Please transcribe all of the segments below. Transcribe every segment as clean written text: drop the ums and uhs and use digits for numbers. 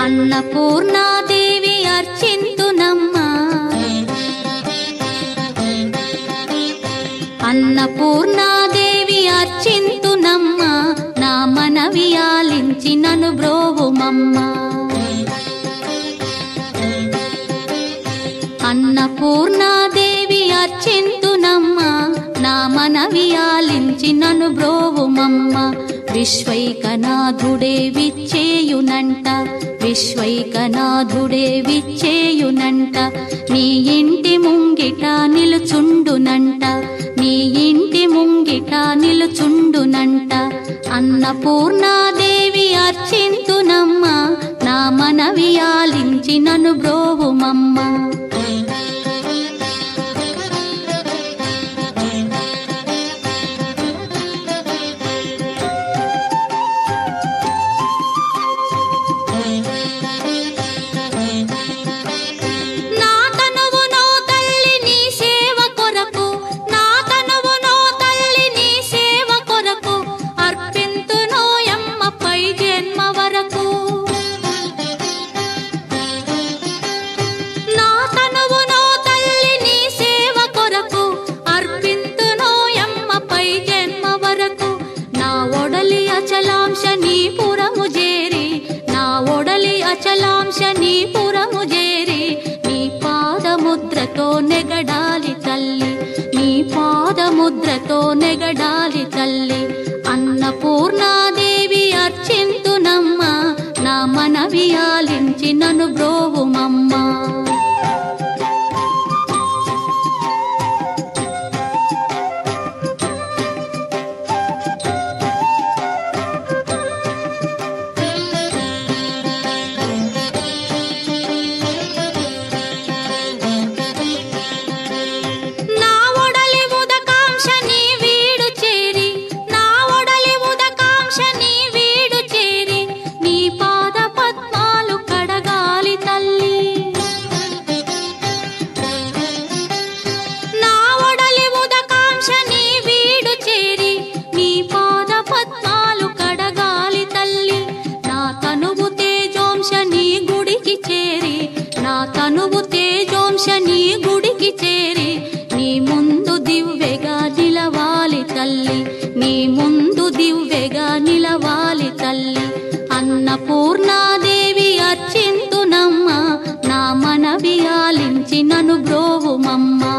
అన్నపూర్ణాదేవి అర్చింతునమ్మా, అన్నపూర్ణాదేవి అర్చింతునమ్మా, నా మనవి ఆలించి నన్ను బ్రోవుమమ్మా. అన్నపూర్ణాదేవి అర్చింతునమ్మా, నా మనవి ఆలించి నన్ను బ్రోవుమమ్మా. విశ్వైకనాథుడే విచ్చేయునంట, విశ్వైకనాథుడే విచ్చేయునంట, నీ ఇంటి ముంగిట నిలుచుండునంట, నీ ఇంటి ముంగిట నిలుచుండునంట. అన్నపూర్ణాదేవి అర్చింతునమ్మా, నా మనవి ఆలించి నన్ను బ్రోవుమమ్మా. అచలాంశనీపురము చేరి నీ పాదముద్రతో నెగడాలి తల్లి, నీ పాదముద్రతో నెగడాలి తల్లి. అన్నపూర్ణాదేవి అర్చింతునమ్మా, నా మనవి ఆలించి నన్ను బ్రోవుమమ్మా. తనువు తేజోంశని గుడికి చేరి నీ ముందు దివ్వెగా నిలవాలి తల్లి, నీ ముందు దివ్వెగా నిలవాలి తల్లి. అన్నపూర్ణాదేవి అర్చింతునమ్మా, నా మనవి ఆలించి నన్ను బ్రోవుమమ్మా.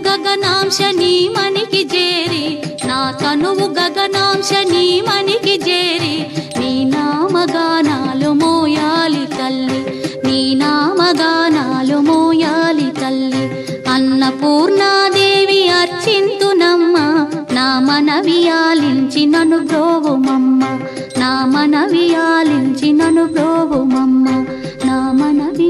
గగనాంశని మనికి చేరి, నా తనువు గగనాంశని మనికి చేరి నీ నామగానాలు మోయాలి తల్లి, నీ నామగానాలు మోయాలి తల్లి. అన్నపూర్ణాదేవి అర్చింతునమ్మా, నా మనవి ఆలించి నన్ను బ్రోవుమమ్మా, నా మనవి ఆలించి నన్ను బ్రోవుమమ్మా, నా మనవి